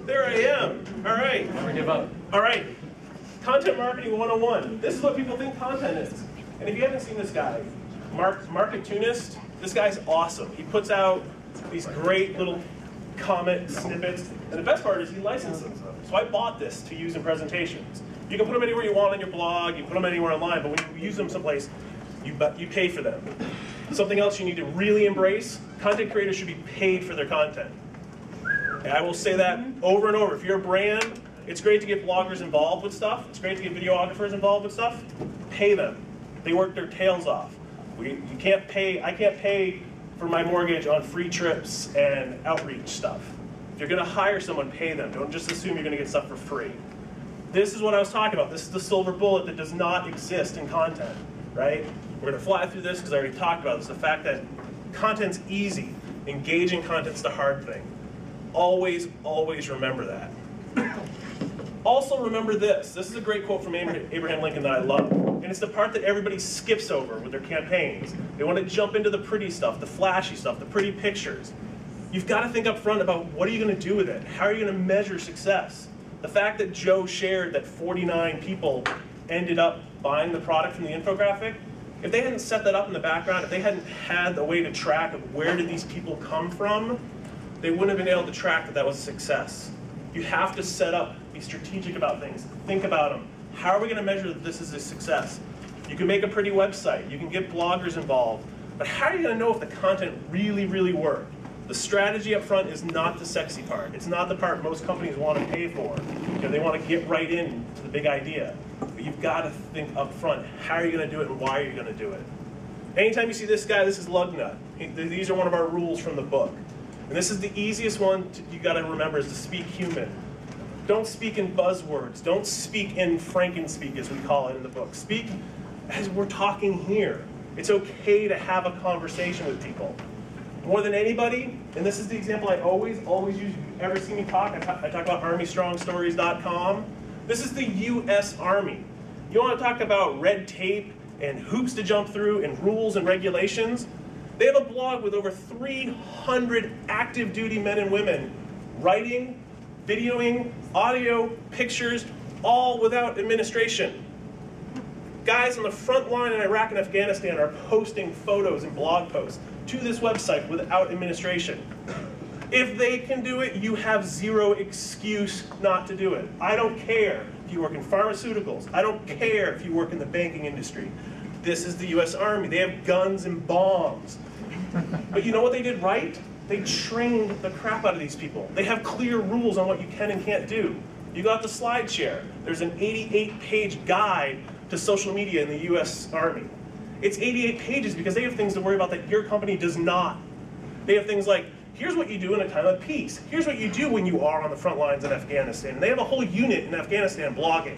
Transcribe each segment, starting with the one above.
There I am. All right. Never give up. All right. Content marketing 101. This is what people think content is. And if you haven't seen this guy, Marketunist, this guy's awesome. He puts out these great little comment snippets. And the best part is he licenses them. So I bought this to use in presentations. You can put them anywhere you want on your blog, you put them anywhere online, but when you use them someplace, you pay for them. Something else you need to really embrace, content creators should be paid for their content. And I will say that over and over. If you're a brand, it's great to get bloggers involved with stuff. It's great to get videographers involved with stuff. Pay them. They work their tails off. I can't pay for my mortgage on free trips and outreach stuff. If you're going to hire someone, pay them. Don't just assume you're going to get stuff for free. This is what I was talking about. This is the silver bullet that does not exist in content, right? We're going to fly through this because I already talked about this. The fact that content's easy. Engaging content's the hard thing. Always, always remember that. Also remember this. This is a great quote from Abraham Lincoln that I love. And it's the part that everybody skips over with their campaigns. They want to jump into the pretty stuff, the flashy stuff, the pretty pictures. You've got to think up front about what are you going to do with it? How are you going to measure success? The fact that Joe shared that 49 people ended up buying the product from the infographic, if they hadn't set that up in the background, if they hadn't had a way to track of where did these people come from, they wouldn't have been able to track that that was a success. You have to set up, be strategic about things, think about them. How are we going to measure that this is a success? You can make a pretty website, you can get bloggers involved, but how are you going to know if the content really, really worked? The strategy up front is not the sexy part. It's not the part most companies want to pay for. They want to get right into the big idea. But you've got to think up front, how are you going to do it and why are you going to do it? Anytime you see this guy, this is Lugnut. These are one of our rules from the book. And this is the easiest one you got to remember is to speak human. Don't speak in buzzwords. Don't speak in Frankenspeak, as we call it in the book. Speak as we're talking here. It's okay to have a conversation with people. More than anybody, and this is the example I always use, if you ever see me talk, I talk about ArmyStrongStories.com. This is the US Army. You want to talk about red tape and hoops to jump through and rules and regulations? They have a blog with over 300 active duty men and women writing, videoing, audio, pictures, all without administration. Guys on the front line in Iraq and Afghanistan are posting photos and blog posts to this website without administration. If they can do it, you have zero excuse not to do it. I don't care if you work in pharmaceuticals. I don't care if you work in the banking industry. This is the US Army. They have guns and bombs. But you know what they did right? They trained the crap out of these people. They have clear rules on what you can and can't do. You got the slide share. There's an 88-page guide to social media in the US Army. It's 88 pages because they have things to worry about that your company does not. They have things like, here's what you do in a time of peace. Here's what you do when you are on the front lines in Afghanistan. And they have a whole unit in Afghanistan blogging.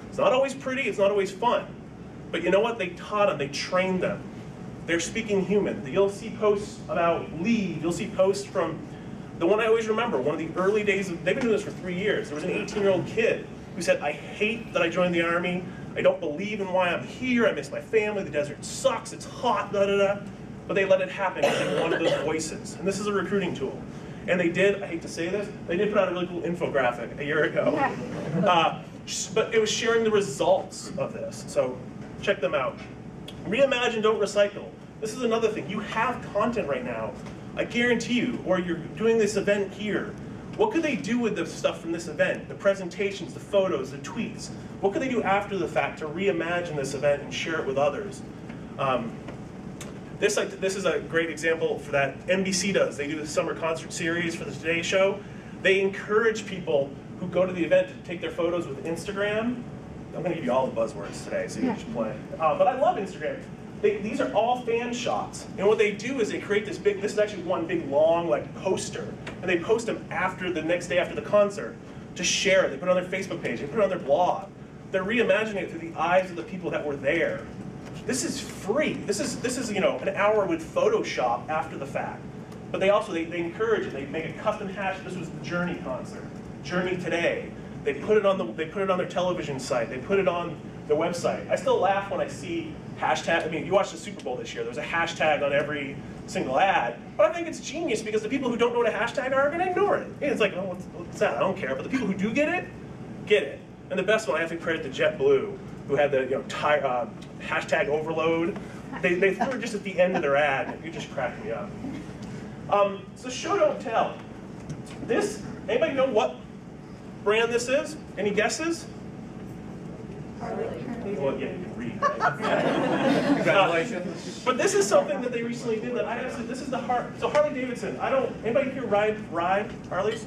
It's not always pretty, it's not always fun. But you know what? They taught them, they trained them. They're speaking human. You'll see posts about leave. You'll see posts from the one I always remember, one of the early days, they've been doing this for 3 years. There was an 18-year-old kid who said, I hate that I joined the Army. I don't believe in why I'm here. I miss my family. The desert sucks. It's hot, da da da. But they let it happen because they wanted those voices. And this is a recruiting tool. And they did, I hate to say this, they did put out a really cool infographic a year ago. But it was sharing the results of this. So check them out. Reimagine, don't recycle. This is another thing. You have content right now. I guarantee you, or you're doing this event here. What could they do with the stuff from this event? The presentations, the photos, the tweets. What could they do after the fact to reimagine this event and share it with others? This is a great example for that NBC does. They do the summer concert series for the Today Show. They encourage people who go to the event to take their photos with Instagram. I'm going to give you all the buzzwords today, so you can just play. But I love Instagram. These are all fan shots. And what they do is they create this big, this is actually one big long like poster, and they post them after the next day after the concert to share it. They put it on their Facebook page, they put it on their blog. They're reimagining it through the eyes of the people that were there. This is free. This is you know, an hour with Photoshop after the fact. But they also, they encourage it. They make a custom hash. This was the Journey concert, Journey Today. They put it on their television site. They put it on their website. I still laugh when I see hashtag. I mean, you watched the Super Bowl this year. There was a hashtag on every single ad, but I think it's genius because the people who don't know what a hashtag are going to ignore it. It's like, oh, what's that? I don't care. But the people who do get it, get it. And the best one, I have to credit to JetBlue, who had the hashtag overload. They threw it just at the end of their ad. It just cracked me up. So show, don't tell. This, anybody know what brand this is? Any guesses? Well, yeah, you can read. Right? Congratulations. But this is something that they recently did that I actually, this is the so Harley Davidson. Anybody here ride Harleys?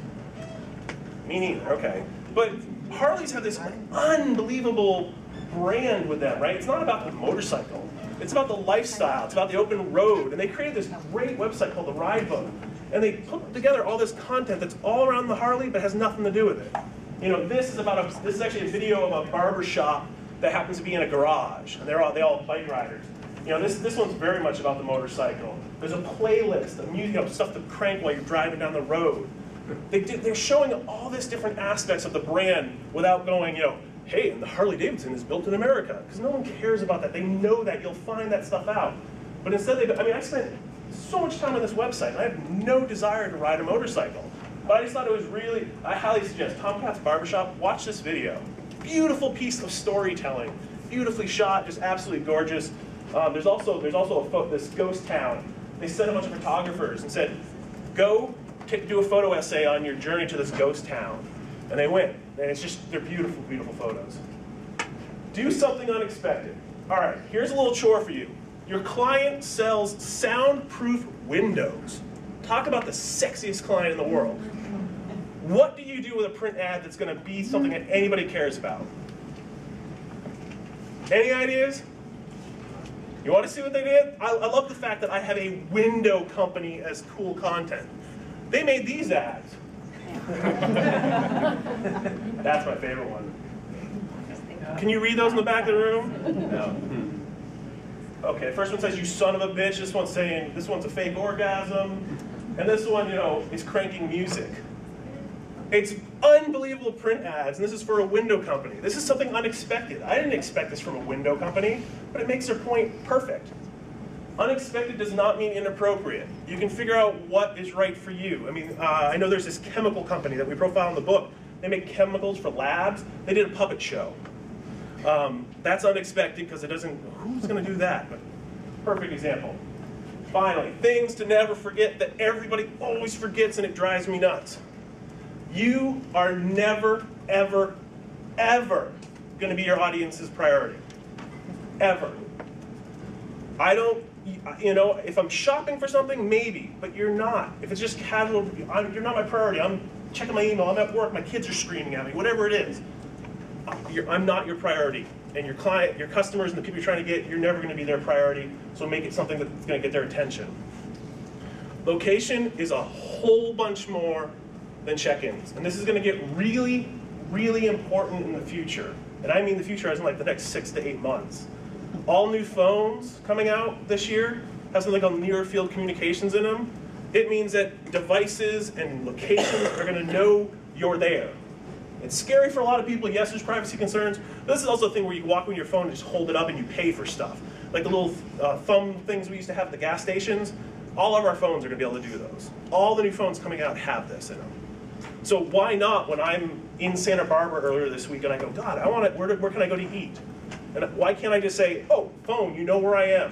Me neither, okay. But Harleys have this unbelievable brand with them, right? It's not about the motorcycle. It's about the lifestyle. It's about the open road. And they created this great website called the Ride Book. And they put together all this content that's all around the Harley but has nothing to do with it. You know, this is actually a video of a barber shop that happens to be in a garage, and they all bike riders. You know, this one's very much about the motorcycle. There's a playlist of music, stuff to crank while you're driving down the road. They're showing all these different aspects of the brand without going, hey, and the Harley Davidson is built in America, because no one cares about that. They know that. You'll find that stuff out. But instead, I spent so much time on this website, and I have no desire to ride a motorcycle. But I just thought it was really, I highly suggest Tomcat's Barbershop, watch this video. Beautiful piece of storytelling, beautifully shot, just absolutely gorgeous. There's also this ghost town. They sent a bunch of photographers and said, go do a photo essay on your journey to this ghost town. And they went, and it's just, they're beautiful, beautiful photos. Do something unexpected. All right, here's a little chore for you. Your client sells soundproof windows. Talk about the sexiest client in the world. What do you do with a print ad that's going to be something that anybody cares about? Any ideas? You want to see what they did? I love the fact that I have a window company as cool content. They made these ads. That's my favorite one. Can you read those in the back of the room? No. Okay, first one says, you son of a bitch. This one's saying, this one's a fake orgasm. And this one, is cranking music. It's unbelievable print ads, and this is for a window company. This is something unexpected. I didn't expect this from a window company, but it makes their point perfect. Unexpected does not mean inappropriate. You can figure out what is right for you. I mean, I know there's this chemical company that we profile in the book. They make chemicals for labs. They did a puppet show. That's unexpected because it doesn't, who's going to do that? But perfect example. Finally, things to never forget that everybody always forgets, and it drives me nuts. You are never, ever, ever going to be your audience's priority. Ever. I don't, if I'm shopping for something, maybe, but you're not. If it's just casual, you're not my priority. I'm checking my email, I'm at work, my kids are screaming at me, whatever it is. I'm not your priority. And your client, your customers, and the people you're trying to get, you're never going to be their priority, so make it something that's going to get their attention. Location is a whole bunch more than check-ins. And this is going to get really, really important in the future. And I mean the future as in like the next 6 to 8 months. All new phones coming out this year have something called near field communications in them. It means that devices and locations are going to know you're there. It's scary for a lot of people. Yes, there's privacy concerns. But this is also a thing where you walk with your phone and just hold it up and you pay for stuff. Like the little thumb things we used to have at the gas stations. All of our phones are going to be able to do those. All the new phones coming out have this in them. So why not, when I'm in Santa Barbara earlier this week and I go, God, I want to, where can I go to eat? And why can't I just say, oh, phone, you know where I am.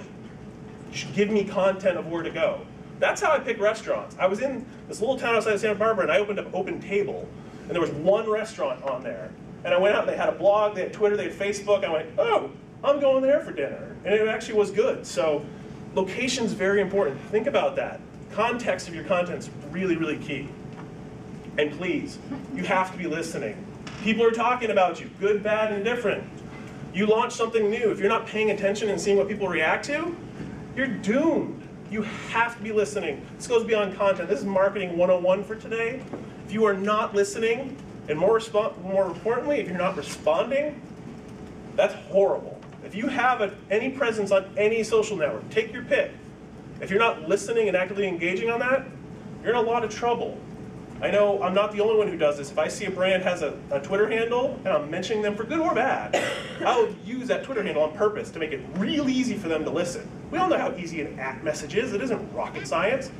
You should give me content of where to go. That's how I pick restaurants. I was in this little town outside of Santa Barbara and I opened up Open Table. And there was one restaurant on there. And I went out, they had a blog, they had Twitter, they had Facebook. I went, oh, I'm going there for dinner. And it actually was good. So location's very important. Think about that. Context of your content's really, really key. And please, you have to be listening. People are talking about you, good, bad, and different. You launch something new. If you're not paying attention and seeing what people react to, you're doomed. You have to be listening. This goes beyond content. This is marketing 101 for today. If you are not listening, and more importantly, if you're not responding, that's horrible. If you have any presence on any social network, take your pick. If you're not listening and actively engaging on that, you're in a lot of trouble. I know I'm not the only one who does this. If I see a brand has a Twitter handle, and I'm mentioning them for good or bad, I will use that Twitter handle on purpose to make it real easy for them to listen. We all know how easy an at message is. It isn't rocket science.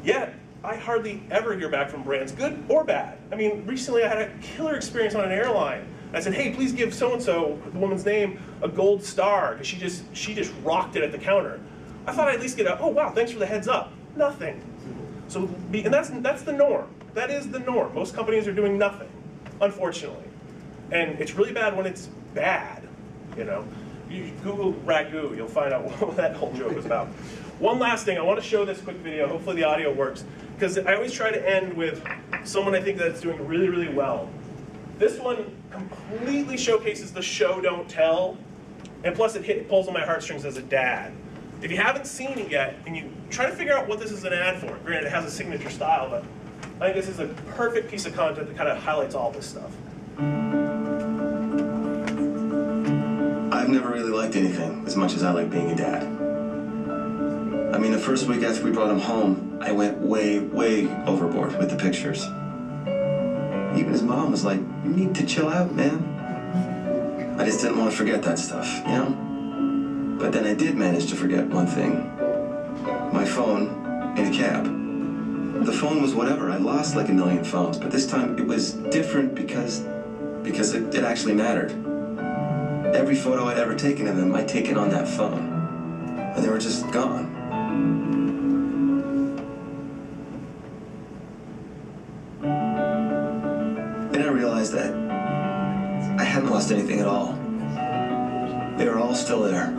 Yet, I hardly ever hear back from brands, good or bad. I mean, recently I had a killer experience on an airline. I said, hey, please give so-and-so, the woman's name, a gold star, because she just rocked it at the counter. I thought I'd at least get a, oh wow, thanks for the heads up. Nothing. So, and that's the norm. That is the norm. Most companies are doing nothing, unfortunately. And it's really bad when it's bad, you know. You Google ragu, you'll find out what that whole joke is about. One last thing, I want to show this quick video. Hopefully the audio works, because I always try to end with someone I think that's doing really, really well. This one completely showcases the show don't tell, and plus it pulls on my heartstrings as a dad. If you haven't seen it yet, and you try to figure out what this is an ad for, granted it has a signature style, but I think this is a perfect piece of content that kind of highlights all this stuff. I've never really liked anything as much as I like being a dad. I mean, the first week after we brought him home, I went way, way overboard with the pictures. Even his mom was like, you need to chill out, man. I just didn't want to forget that stuff, you know? But then I did manage to forget one thing. My phone in a cab. The phone was whatever. I lost like a million phones, but this time it was different because it actually mattered. Every photo I'd ever taken of him, I'd taken on that phone. And they were just gone. Then I realized that I hadn't lost anything at all. They were all still there.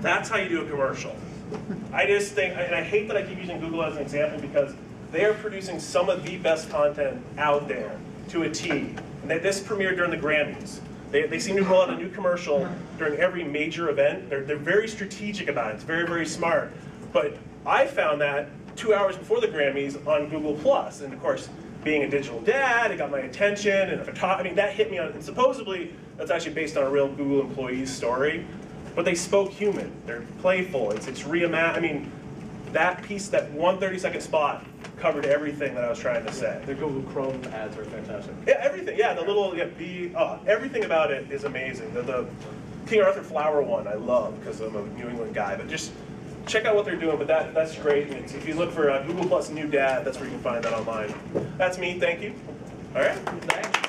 That's how you do a commercial. I just think, and I hate that I keep using Google as an example because they are producing some of the best content out there to a T. And this premiered during the Grammys. They seem to roll out a new commercial during every major event. They're very strategic about it. It's very, very smart. But I found that 2 hours before the Grammys on Google+. And of course, being a digital dad, it got my attention. And I mean, that hit me on, and supposedly that's actually based on a real Google employee's story. But they spoke human. They're playful. It's I mean, that piece, that 1 30-second spot covered everything that I was trying to say. The Google Chrome ads are fantastic. Yeah, everything. Yeah, the little everything about it is amazing. The King Arthur flower one I love because I'm a New England guy. But just check out what they're doing. But that's great. And if you look for Google Plus New Dad, that's where you can find that online. That's me. Thank you. All right. Thanks.